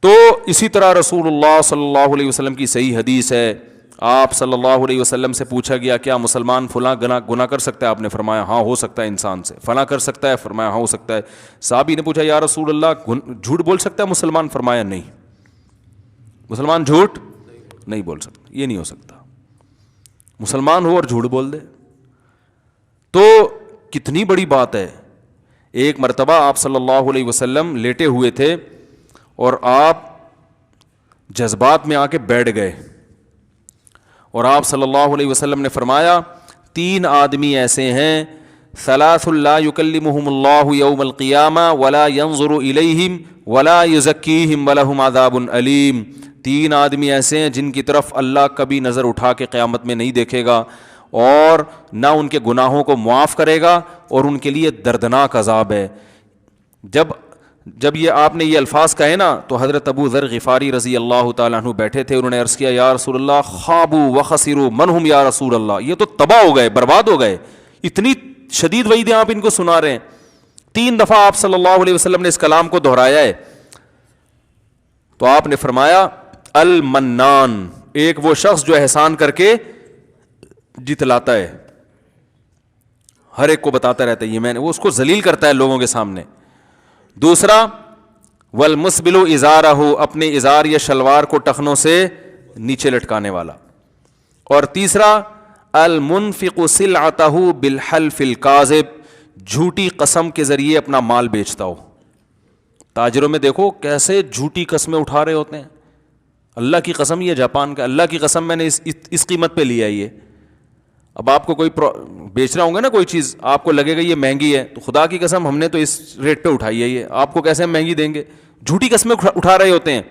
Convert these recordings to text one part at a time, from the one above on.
تو اسی طرح رسول اللہ صلی اللہ علیہ وسلم کی صحیح حدیث ہے، آپ صلی اللہ علیہ وسلم سے پوچھا گیا کیا مسلمان فلاں گناہ کر سکتا ہے؟ آپ نے فرمایا ہاں ہو سکتا ہے انسان سے. فلاں کر سکتا ہے؟ فرمایا ہاں ہو سکتا ہے. صحابی نے پوچھا یا رسول اللہ جھوٹ بول سکتا ہے مسلمان؟ فرمایا نہیں، مسلمان جھوٹ نہیں بول سکتا، یہ نہیں ہو سکتا. مسلمان ہو اور جھوٹ بول دے تو کتنی بڑی بات ہے. ایک مرتبہ آپ صلی اللہ علیہ وسلم لیٹے ہوئے تھے اور آپ جذبات میں آ کے بیٹھ گئے، اور آپ صلی اللہ علیہ وسلم نے فرمایا 3 آدمی ایسے ہیں ثلاث لا یکلمہم اللہ یوم القیامہ ولا ینظر الیہم ولا یزکیہم ولہم عذاب علیم. 3 آدمی ایسے ہیں جن کی طرف اللہ کبھی نظر اٹھا کے قیامت میں نہیں دیکھے گا اور نہ ان کے گناہوں کو معاف کرے گا اور ان کے لیے دردناک عذاب ہے. جب یہ آپ نے یہ الفاظ کہے نا تو حضرت ابو ذر غفاری رضی اللہ تعالیٰ عنہ بیٹھے تھے. انہوں نے عرض کیا یا رسول اللہ خابوا وخسروا من ہم یا رسول اللہ، یہ تو تباہ ہو گئے، برباد ہو گئے. اتنی شدید وعیدیں آپ ان کو سنا رہے ہیں. 3 دفعہ آپ صلی اللہ علیہ وسلم نے اس کلام کو دہرایا ہے. تو آپ نے فرمایا المنان، ایک وہ شخص جو احسان کر کے جتلاتا ہے، ہر ایک کو بتاتا رہتا ہے یہ میں نے، وہ اس کو ذلیل کرتا ہے لوگوں کے سامنے. دوسرا والمسبل ازارہ، اپنے ازار یا شلوار کو ٹخنوں سے نیچے لٹکانے والا. اور تیسرا المنفق سلعتہ بالحلف الکاذب، جھوٹی قسم کے ذریعے اپنا مال بیچتا ہو. تاجروں میں دیکھو کیسے جھوٹی قسمیں اٹھا رہے ہوتے ہیں. اللہ کی قسم، یہ جاپان کا، اللہ کی قسم میں نے اس قیمت پہ لیا یہ. اب آپ کو کوئی بیچ رہا ہوں گا نا کوئی چیز، آپ کو لگے گا یہ مہنگی ہے، تو خدا کی قسم ہم نے تو اس ریٹ پہ اٹھائی ہے، یہ آپ کو کیسے مہنگی دیں گے؟ جھوٹی قسمیں اٹھا رہے ہوتے ہیں.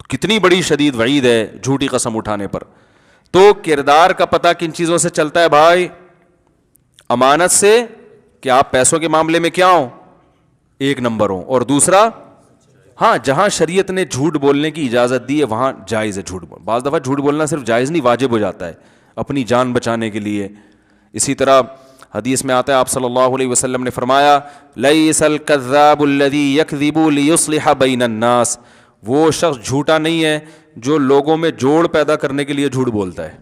کتنی بڑی شدید وعید ہے جھوٹی قسم اٹھانے پر. تو کردار کا پتہ کن چیزوں سے چلتا ہے بھائی؟ امانت سے، کہ آپ پیسوں کے معاملے میں کیا ہوں؟ 1 نمبر ہوں. اور دوسرا ہاں جہاں شریعت نے جھوٹ بولنے کی اجازت دی ہے وہاں جائز ہے جھوٹ بولنا. بعض دفعہ جھوٹ بولنا صرف جائز نہیں واجب ہو جاتا ہے اپنی جان بچانے کے لیے. اسی طرح حدیث میں آتا ہے آپ صلی اللہ علیہ وسلم نے فرمایا لیس الکذاب الذی یکذب لیصلح بین الناس، وہ شخص جھوٹا نہیں ہے جو لوگوں میں جوڑ پیدا کرنے کے لیے جھوٹ بولتا ہے.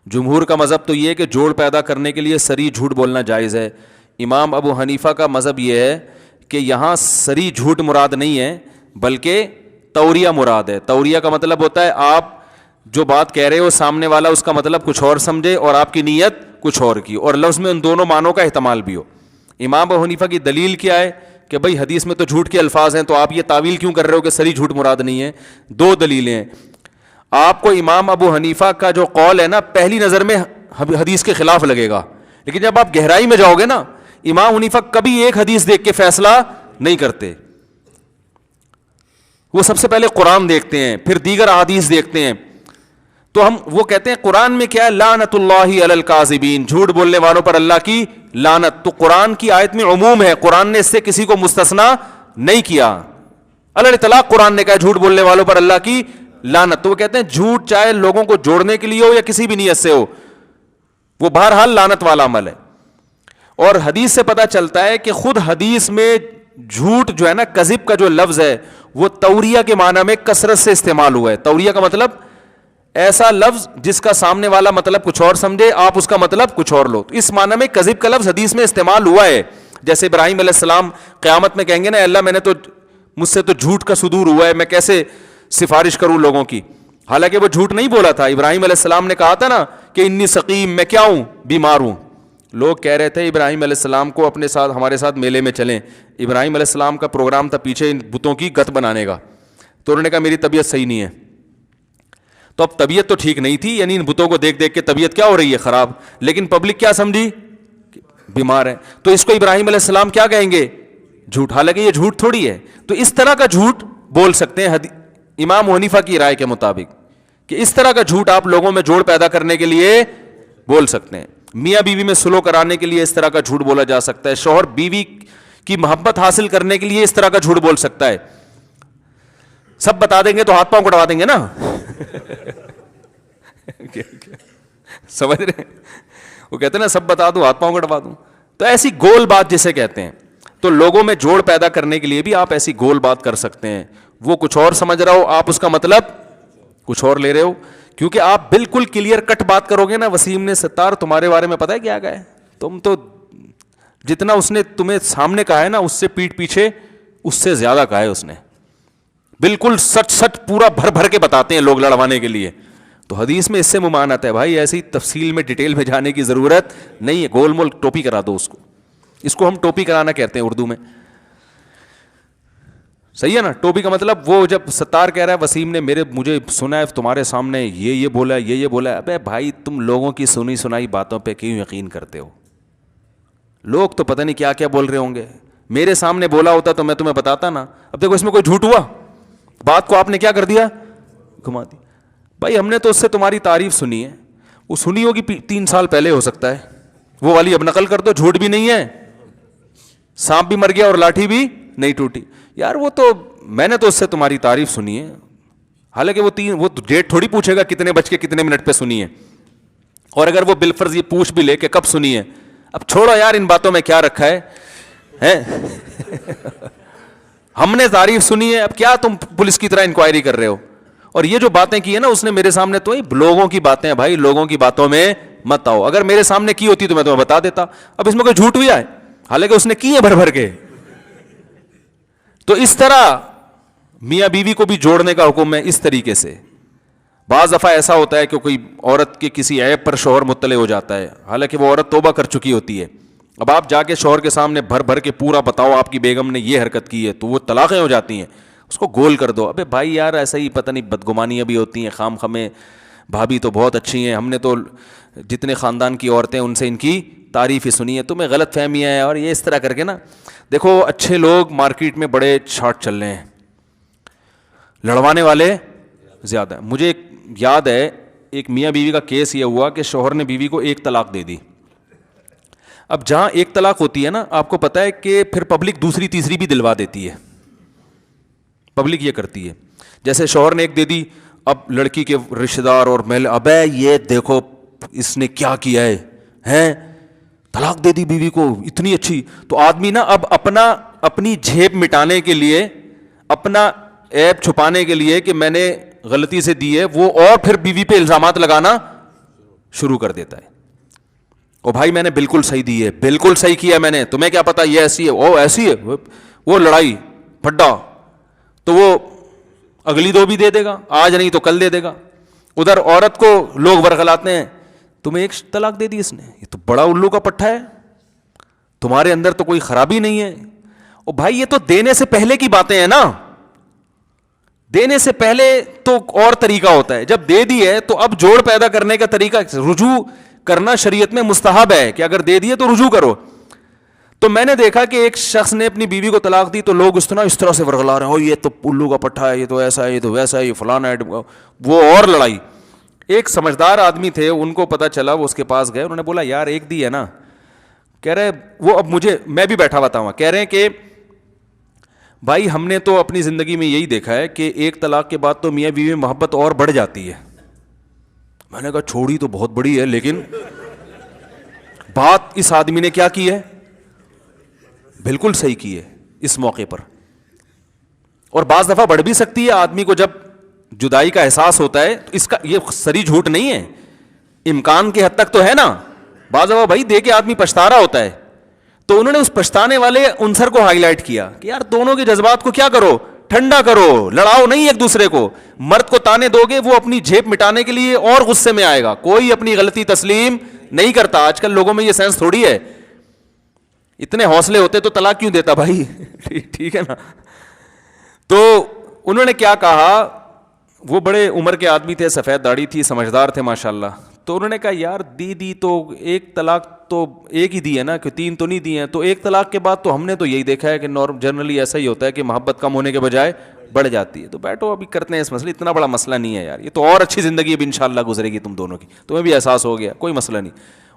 جمہور کا مذہب تو یہ ہے کہ جوڑ پیدا کرنے کے لیے صریح جھوٹ بولنا جائز ہے. امام ابو حنیفہ کا مذہب یہ ہے کہ یہاں صریح جھوٹ مراد نہیں ہے بلکہ توریہ مراد ہے. توریہ کا مطلب ہوتا ہے آپ جو بات کہہ رہے ہو سامنے والا اس کا مطلب کچھ اور سمجھے اور آپ کی نیت کچھ اور کی، اور لفظ میں ان دونوں معنوں کا احتمال بھی ہو. امام ابو حنیفہ کی دلیل کیا ہے کہ بھئی حدیث میں تو جھوٹ کے الفاظ ہیں تو آپ یہ تعویل کیوں کر رہے ہو کہ صریح جھوٹ مراد نہیں ہے؟ 2 دلیلیں ہیں. آپ کو امام ابو حنیفہ کا جو قول ہے نا پہلی نظر میں حدیث کے خلاف لگے گا، لیکن جب آپ گہرائی میں جاؤ گے نا امام حنیفہ کبھی ایک حدیث دیکھ کے فیصلہ نہیں کرتے. وہ سب سے پہلے قرآن دیکھتے ہیں، پھر دیگر احادیث دیکھتے ہیں. تو وہ کہتے ہیں قرآن میں کیا ہے؟ لعنت اللہ علی الکاذبین، جھوٹ بولنے والوں پر اللہ کی لعنت. تو قرآن کی آیت میں عموم ہے، قرآن نے اس سے کسی کو مستثنا نہیں کیا. اللہ اطلاق قرآن نے کہا جھوٹ بولنے والوں پر اللہ کی لعنت. تو وہ کہتے ہیں جھوٹ چاہے لوگوں کو جوڑنے کے لیے ہو یا کسی بھی نیت سے ہو، وہ بہرحال لعنت والا عمل ہے. اور حدیث سے پتہ چلتا ہے کہ خود حدیث میں جھوٹ جو ہے نا، کذب کا جو لفظ ہے وہ توریہ کے معنی میں کثرت سے استعمال ہوا ہے. توریہ کا مطلب ایسا لفظ جس کا سامنے والا مطلب کچھ اور سمجھے، آپ اس کا مطلب کچھ اور لو. تو اس معنی میں کذب کا لفظ حدیث میں استعمال ہوا ہے. جیسے ابراہیم علیہ السلام قیامت میں کہیں گے نا اللہ میں نے تو مجھ سے تو جھوٹ کا صدور ہوا ہے، میں کیسے سفارش کروں لوگوں کی. حالانکہ وہ جھوٹ نہیں بولا تھا. ابراہیم علیہ السلام نے کہا تھا نا کہ انی سقیم، میں کیا ہوں؟ بیمار ہوں. لوگ کہہ رہے تھے ابراہیم علیہ السلام کو اپنے ساتھ ہمارے ساتھ میلے میں چلیں. ابراہیم علیہ السلام کا پروگرام تھا پیچھے ان بتوں کی گت بنانے کا. تو انہوں نے کہا میری طبیعت صحیح نہیں ہے. تو اب طبیعت تو ٹھیک نہیں تھی، یعنی ان بتوں کو دیکھ دیکھ کے طبیعت کیا ہو رہی ہے؟ خراب. لیکن پبلک کیا سمجھی؟ بیمار ہے. تو اس کو ابراہیم علیہ السلام کیا کہیں گے؟ جھوٹ. حالانکہ یہ جھوٹ تھوڑی ہے. تو اس طرح کا جھوٹ بول سکتے ہیں امام حنیفہ کی رائے کے مطابق، کہ اس طرح کا جھوٹ آپ لوگوں میں جوڑ پیدا کرنے کے لیے بول سکتے ہیں. میاں بیوی میں سلو کرانے کے لیے اس طرح کا جھوٹ بولا جا سکتا ہے. شوہر بیوی کی محبت حاصل کرنے کے لیے اس طرح کا جھوٹ بول سکتا ہے. سب بتا دیں گے تو ہاتھ پاؤں کٹوا دیں گے نا. سمجھ رہے ہیں؟ وہ کہتے ہیں نا سب بتا دوں ہاتھ پاؤں کٹوا دوں. تو ایسی گول بات جسے کہتے ہیں. تو لوگوں میں جوڑ پیدا کرنے کے لیے بھی آپ ایسی گول بات کر سکتے ہیں. وہ کچھ اور سمجھ رہا ہو, آپ اس کا مطلب کچھ اور لے رہے ہو, کیونکہ آپ بالکل کلیئر کٹ بات کرو گے نا, وسیم نے ستار تمہارے بارے میں پتہ ہے کیا کہا ہے, تم تو جتنا اس نے تمہیں سامنے کہا ہے نا, اس سے پیٹھ پیچھے اس سے زیادہ کہا ہے اس نے. بالکل سچ سچ پورا بھر بھر کے بتاتے ہیں لوگ لڑوانے کے لیے. تو حدیث میں اس سے ممانعت ہے بھائی, ایسی تفصیل میں ڈیٹیل میں جانے کی ضرورت نہیں ہے. گول مول ٹوپی کرا دو اس کو ہم ٹوپی کرانا کہتے ہیں اردو میں, صحیح ہے نا. ٹوپی کا مطلب وہ جب ستار کہہ رہا ہے وسیم نے مجھے سنا ہے تمہارے سامنے یہ بولا ہے, یہ بولا ہے. ابے بھائی تم لوگوں کی سنی سنائی باتوں پہ کیوں یقین کرتے ہو؟ لوگ تو پتہ نہیں کیا کیا بول رہے ہوں گے. میرے سامنے بولا ہوتا تو میں تمہیں بتاتا نا. اب دیکھو اس میں کوئی جھوٹ ہوا, بات کو آپ نے کیا کر دیا, گھما دی. بھائی ہم نے تو اس سے تمہاری تعریف سنی ہے, وہ سنی ہوگی 3 سال پہلے ہو سکتا ہے, وہ والی اب نقل کر دو. جھوٹ بھی نہیں ہے, سانپ بھی مر گیا اور لاٹھی بھی نہیں ٹوٹی. یار وہ تو میں نے تو اس سے تمہاری تعریف سنی ہے, حالانکہ وہ ڈیٹ تھوڑی پوچھے گا کتنے بج کے کتنے منٹ پہ سنی ہے. اور اگر وہ بالفرض یہ پوچھ بھی لے کہ کب سنی ہے, اب چھوڑو یار ان باتوں میں کیا رکھا ہے ہم نے تعریف سنی ہے, اب کیا تم پولیس کی طرح انکوائری کر رہے ہو؟ اور یہ جو باتیں کی ہے نا اس نے میرے سامنے, تو لوگوں کی باتیں ہیں بھائی, لوگوں کی باتوں میں مت آؤ. اگر میرے سامنے کی ہوتی تو میں تمہیں بتا دیتا. اب اس میں کوئی جھوٹ ہوا ہے, حالانکہ اس نے کی ہے بھر بھر کے. تو اس طرح میاں بیوی کو بھی جوڑنے کا حکم ہے اس طریقے سے. بعض دفعہ ایسا ہوتا ہے کہ کوئی عورت کے کسی عیب پر شوہر مطلع ہو جاتا ہے, حالانکہ وہ عورت توبہ کر چکی ہوتی ہے. اب آپ جا کے شوہر کے سامنے بھر بھر کے پورا بتاؤ آپ کی بیگم نے یہ حرکت کی ہے, تو وہ طلاقیں ہو جاتی ہیں. اس کو گول کر دو. ابے بھائی یار ایسا ہی پتہ نہیں بدگمانیاں بھی ہوتی ہیں خام خمیں, بھابھی تو بہت اچھی ہیں, ہم نے تو جتنے خاندان کی عورتیں ان سے ان کی تعریف ہی سنی ہے, تمہیں غلط فہمیاں ہیں. اور یہ اس طرح کر کے نا, دیکھو اچھے لوگ مارکیٹ میں بڑے شارٹ چل رہے ہیں, لڑوانے والے زیادہ ہیں. مجھے ایک یاد ہے ایک میاں بیوی کا کیس یہ ہوا کہ شوہر نے بیوی کو 1 طلاق دے دی. اب جہاں 1 طلاق ہوتی ہے نا, آپ کو پتہ ہے کہ پھر پبلک دوسری تیسری بھی دلوا دیتی ہے. پبلک یہ کرتی ہے, جیسے شوہر نے 1 دے دی, اب لڑکی کے رشتہ دار اور محل, ابے یہ دیکھو اس نے کیا کیا ہے, طلاق دے دی بیوی کو اتنی اچھی. تو آدمی نا اب اپنی جھیب مٹانے کے لیے, اپنا عیب چھپانے کے لیے کہ میں نے غلطی سے دی ہے, وہ اور پھر بیوی پہ الزامات لگانا شروع کر دیتا ہے. او بھائی میں نے بالکل صحیح دی ہے, بالکل صحیح کیا میں نے, تمہیں کیا پتا یہ ایسی ہے, وہ ایسی ہے. وہ لڑائی پھڈا, تو وہ اگلی 2 بھی دے دے گا, آج نہیں تو کل دے دے گا. ادھر عورت کو لوگ ورغلاتے ہیں, تمہیں 1 طلاق دے دی اس نے, یہ تو بڑا الو کا پٹھا ہے, تمہارے اندر تو کوئی خرابی نہیں ہے. او بھائی یہ تو دینے سے پہلے کی باتیں ہیں نا, دینے سے پہلے تو اور طریقہ ہوتا ہے, جب دے دی ہے تو اب جوڑ پیدا کرنے کا طریقہ, رجوع کرنا شریعت میں مستحب ہے کہ اگر دے دیے تو رجوع کرو. تو میں نے دیکھا کہ ایک شخص نے اپنی بیوی کو طلاق دی, تو لوگ اس طرح سے ورغلا رہے ہیں, یہ تو الو کا پٹھا ہے, یہ تو ایسا ہے, یہ تو ویسا ہے, یہ فلانا ہے, وہ اور لڑائی. ایک سمجھدار آدمی تھے, ان کو پتا چلا, وہ اس کے پاس گئے, انہوں نے بولا یار 1 دی ہے نا, کہہ رہے وہ, اب میں بھی بیٹھا ہوا تھا وہاں, کہہ رہے ہیں کہ بھائی ہم نے تو اپنی زندگی میں یہی دیکھا ہے کہ 1 طلاق کے بعد تو میاں بیوی میں محبت اور بڑھ جاتی ہے. میں نے کہا چھوڑی تو بہت بڑی ہے, لیکن بات اس آدمی نے کیا کی ہے, بالکل صحیح کی ہے اس موقع پر. اور بعض دفعہ بڑھ بھی سکتی ہے, آدمی کو جب جدائی کا احساس ہوتا ہے, تو اس کا یہ سری جھوٹ نہیں ہے, امکان کے حد تک تو ہے نا. بعض دفعہ بھائی دے کے آدمی پچھتا رہا ہوتا ہے, تو انہوں نے اس پچھتانے والے عنصر کو ہائی لائٹ کیا کہ یار دونوں کے جذبات کو کیا کرو, ٹھنڈا کرو, لڑاؤ نہیں ایک دوسرے کو. مرد کو تانے دو گے, وہ اپنی جھیپ مٹانے کے لیے اور غصے میں آئے گا, کوئی اپنی غلطی تسلیم نہیں کرتا. آج کل لوگوں میں یہ سینس تھوڑی ہے, اتنے حوصلے ہوتے تو طلاق کیوں دیتا بھائی ٹھیک ہے نا. تو انہوں نے کیا کہا, وہ بڑے عمر کے آدمی تھے, سفید داڑھی تھی, سمجھدار تھے ماشاءاللہ. تو انہوں نے کہا یار دی تو 1 طلاق تو 1 ہی دی ہے نا, کہ 3 تو نہیں دی ہیں. تو 1 طلاق کے بعد تو ہم نے تو یہی دیکھا ہے کہ جنرلی ایسا ہی ہوتا ہے کہ محبت کم ہونے کے بجائے بڑھ جاتی ہے. تو بیٹھو ابھی کرتے ہیں اس مسئلے, اتنا بڑا مسئلہ نہیں ہے یار, یہ تو اور اچھی زندگی اب انشاءاللہ گزرے گی تم دونوں کی. تمہیں بھی احساس ہو گیا, کوئی مسئلہ نہیں.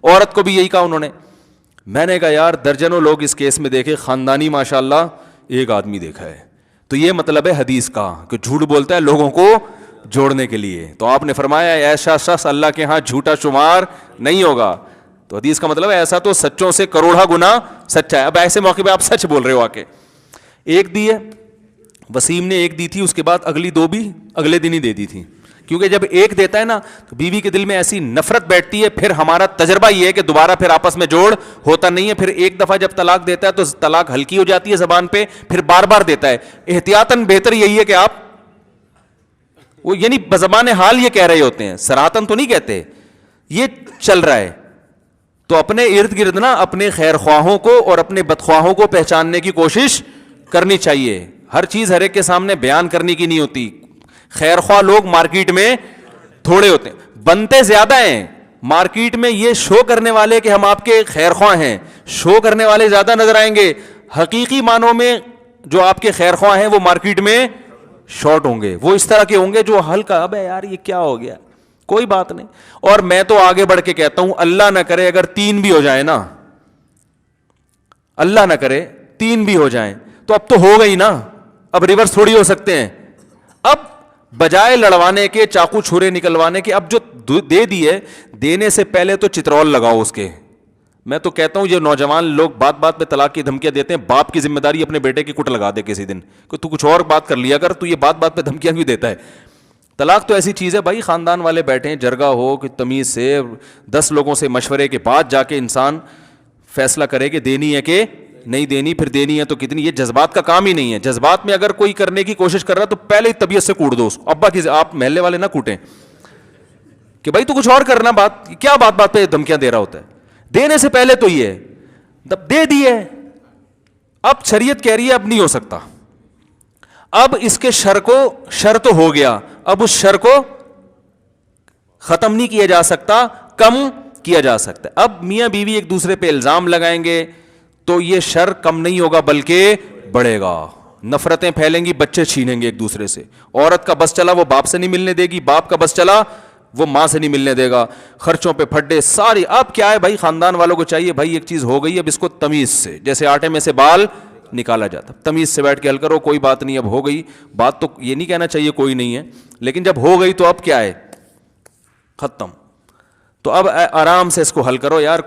عورت کو بھی یہی کہا انہوں نے. میں نے کہا یار درجنوں لوگ اس کیس میں دیکھے, خاندانی ماشاءاللہ 1 آدمی دیکھا ہے. تو یہ مطلب ہے حدیث کا کہ جھوٹ بولتا ہے لوگوں کو جوڑنے کے لیے. تو آپ نے فرمایا ایسا شخص اللہ کے ہاں جھوٹا شمار نہیں ہوگا. تو حدیث کا مطلب ہے ایسا تو سچوں سے کروڑا گنا سچا ہے. اب ایسے موقع پہ آپ سچ بول رہے ہو آ کے. ایک دی ہے وسیم نے, ایک دی تھی, اس کے بعد اگلی 2 بھی اگلے دن ہی دے دی تھی, کیونکہ جب ایک دیتا ہے نا تو بیوی کے دل میں ایسی نفرت بیٹھتی ہے. پھر ہمارا تجربہ یہ ہے کہ دوبارہ پھر آپس میں جوڑ ہوتا نہیں ہے. پھر ایک دفعہ جب طلاق دیتا ہے تو طلاق ہلکی ہو جاتی ہے زبان پہ, پھر بار بار دیتا ہے. احتیاطاً بہتر یہی ہے کہ آپ وہ یعنی بزبان حال یہ کہہ رہے ہوتے ہیں, سراہتاً تو نہیں کہتے, یہ چل رہا ہے. تو اپنے ارد گرد نا اپنے خیر خواہوں کو اور اپنے بدخواہوں کو پہچاننے کی کوشش کرنی چاہیے. ہر چیز ہر ایک کے سامنے بیان کرنے کی نہیں ہوتی. خیر خواہ لوگ مارکیٹ میں تھوڑے ہوتے ہیں, بنتے زیادہ ہیں. مارکیٹ میں یہ شو کرنے والے کہ ہم آپ کے خیر خواہ ہیں, شو کرنے والے زیادہ نظر آئیں گے. حقیقی معنوں میں جو آپ کے خیر خواہ ہیں وہ مارکیٹ میں شارٹ ہوں گے. وہ اس طرح کے ہوں گے جو ہلکا, اب یار یہ کیا ہو گیا, کوئی بات نہیں. اور میں تو آگے بڑھ کے کہتا ہوں, اللہ نہ کرے اگر 3 بھی ہو جائیں نا, اللہ نہ کرے 3 بھی ہو جائیں تو اب تو ہو گئی نا, اب ریورس تھوڑی ہو سکتے ہیں. اب بجائے لڑوانے کے, چاقو چھرے نکلوانے کے, اب جو دے دیے, دینے سے پہلے تو چترول لگاؤ اس کے. میں تو کہتا ہوں یہ نوجوان لوگ بات بات پہ طلاق کی دھمکیاں دیتے ہیں, باپ کی ذمہ داری اپنے بیٹے کی کٹ لگا دے کسی دن کہ تو کچھ اور بات کر لیا کر, تو یہ بات بات پہ دھمکیاں بھی دیتا ہے. طلاق تو ایسی چیز ہے بھائی, خاندان والے بیٹھے ہیں, جرگہ ہو کہ تمیز سے 10 لوگوں سے مشورے کے بعد جا کے انسان فیصلہ کرے کہ دینی ہے کہ نہیں دینی, پھر دینی ہے تو کتنی. یہ جذبات کا کام ہی نہیں ہے. جذبات میں اگر کوئی کرنے کی کوشش کر رہا ہے تو پہلے ہی طبیعت سے کوٹ دو اس کو. ابا کی, آپ محلے والے نہ کوٹیں کہ بھائی تو کچھ اور کرنا, بات کیا بات بات پہ دھمکیاں دے رہا ہوتا ہے. دینے سے پہلے تو یہ دے دیے, اب شریعت کہہ رہی ہے اب نہیں ہو سکتا. اب اس کے شر تو ہو گیا, اب اس شر کو ختم نہیں کیا جا سکتا, کم کیا جا سکتا. اب میاں بیوی ایک دوسرے پہ الزام لگائیں گے تو یہ شر کم نہیں ہوگا بلکہ بڑھے گا. نفرتیں پھیلیں گی, بچے چھینیں گے ایک دوسرے سے. عورت کا بس چلا وہ باپ سے نہیں ملنے دے گی, باپ کا بس چلا وہ ماں سے نہیں ملنے دے گا. خرچوں پہ پھڈے ساری. اب کیا ہے بھائی, خاندان والوں کو چاہیے بھائی ایک چیز ہو گئی, اب اس کو تمیز سے, جیسے آٹے میں سے بال نکالا جاتا, تمیز سے بیٹھ کے حل کرو, کوئی بات نہیں اب ہو گئی. بات تو یہ نہیں کہنا چاہیے کوئی نہیں ہے, لیکن جب ہو گئی تو اب کیا ہے, ختم. تو اب آرام سے اس کو حل کرو یار.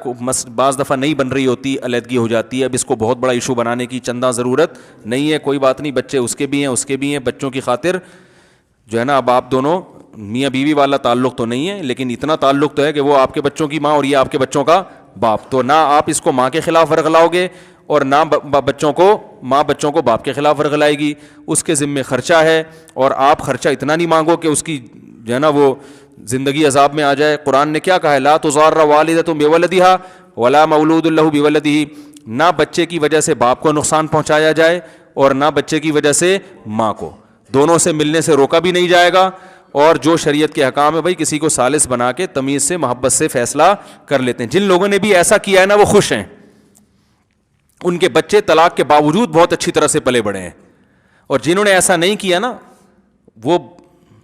بعض دفعہ نہیں بن رہی ہوتی, علیحدگی ہو جاتی ہے, اب اس کو بہت بڑا ایشو بنانے کی چندہ ضرورت نہیں ہے. کوئی بات نہیں, بچے اس کے بھی ہیں اس کے بھی ہیں. بچوں کی خاطر جو ہے نا, اب آپ دونوں میاں بیوی والا تعلق تو نہیں ہے, لیکن اتنا تعلق تو ہے کہ وہ آپ کے بچوں کی ماں اور یہ آپ کے بچوں کا باپ. تو نہ آپ اس کو ماں کے خلاف ورغلاؤ گے اور نہ بچوں کو, ماں بچوں کو باپ کے خلاف ورغلائے گی. اس کے ذمے خرچہ ہے, اور آپ خرچہ اتنا نہیں مانگو کہ اس کی جو ہے نا وہ زندگی عذاب میں آ جائے. قرآن نے کیا کہا ہے, لا تضار والدۃ بولدہا ولا مولود لہ بولدہ. نہ بچے کی وجہ سے باپ کو نقصان پہنچایا جائے اور نہ بچے کی وجہ سے ماں کو. دونوں سے ملنے سے روکا بھی نہیں جائے گا. اور جو شریعت کے احکام ہے بھائی, کسی کو ثالث بنا کے تمیز سے محبت سے فیصلہ کر لیتے ہیں. جن لوگوں نے بھی ایسا کیا ہے نا وہ خوش ہیں, ان کے بچے طلاق کے باوجود بہت اچھی طرح سے پلے بڑھے ہیں. اور جنہوں نے ایسا نہیں کیا نا وہ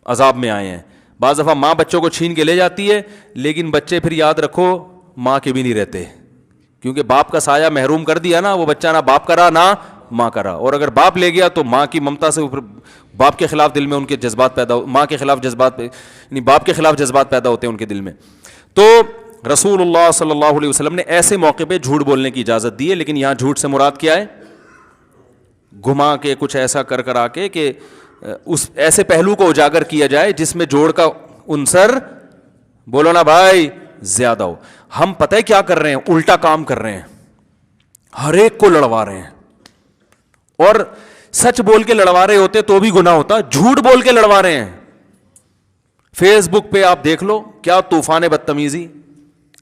عذاب میں آئے ہیں. بعض دفعہ ماں بچوں کو چھین کے لے جاتی ہے, لیکن بچے پھر یاد رکھو ماں کے بھی نہیں رہتے, کیونکہ باپ کا سایہ محروم کر دیا نا, وہ بچہ نہ باپ کا رہا نہ ماں کا رہا. اور اگر باپ لے گیا تو ماں کی ممتا سے باپ کے خلاف دل میں ان کے جذبات پیدا ماں کے خلاف جذبات یعنی باپ کے خلاف جذبات پیدا ہوتے ہیں ان کے دل میں. تو رسول اللہ صلی اللہ علیہ وسلم نے ایسے موقع پہ جھوٹ بولنے کی اجازت دی ہے. لیکن یہاں جھوٹ سے مراد کیا ہے, گھما کے کچھ ایسا کر آ کے کہ اس ایسے پہلو کو اجاگر کیا جائے جس میں جوڑ کا عنصر, بولو نا بھائی, زیادہ ہو. ہم پتہ ہے کیا کر رہے ہیں, الٹا کام کر رہے ہیں, ہر ایک کو لڑوا رہے ہیں. اور سچ بول کے لڑوا رہے ہوتے تو بھی گناہ ہوتا, جھوٹ بول کے لڑوا رہے ہیں. فیس بک پہ آپ دیکھ لو کیا طوفان بدتمیزی,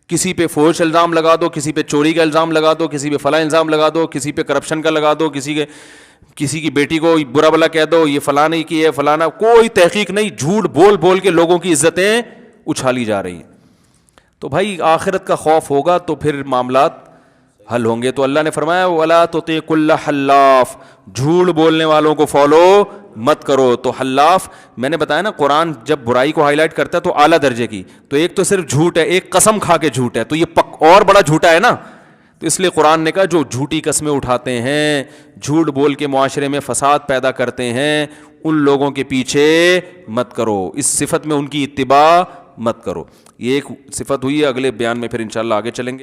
کسی پہ فحش الزام لگا دو, کسی پہ چوری کا الزام لگا دو, کسی پہ فلاں الزام لگا دو, کسی پہ کرپشن کا لگا دو, کسی کی بیٹی کو برا بلا کہہ دو, یہ فلاں نہیں کی ہے فلانا, کوئی تحقیق نہیں, جھوٹ بول بول کے لوگوں کی عزتیں اچھالی جا رہی ہیں. تو بھائی آخرت کا خوف ہوگا تو پھر معاملات حل ہوں گے. تو اللہ نے فرمایا وَلَا تُطِعْ كُلَّ حَلَّافٍ, جھوٹ بولنے والوں کو فالو مت کرو. تو حلاف میں نے بتایا نا, قرآن جب برائی کو ہائی لائٹ کرتا ہے تو اعلیٰ درجے کی, تو ایک تو صرف جھوٹ ہے, ایک قسم کھا کے جھوٹ ہے, تو یہ اور بڑا جھوٹا ہے نا. تو اس لیے قرآن نے کہا جو جھوٹی قسمیں اٹھاتے ہیں, جھوٹ بول کے معاشرے میں فساد پیدا کرتے ہیں, ان لوگوں کے پیچھے مت کرو, اس صفت میں ان کی اتباع مت کرو. یہ ایک صفت ہوئی ہے, اگلے بیان میں پھر انشاءاللہ آگے چلیں گے.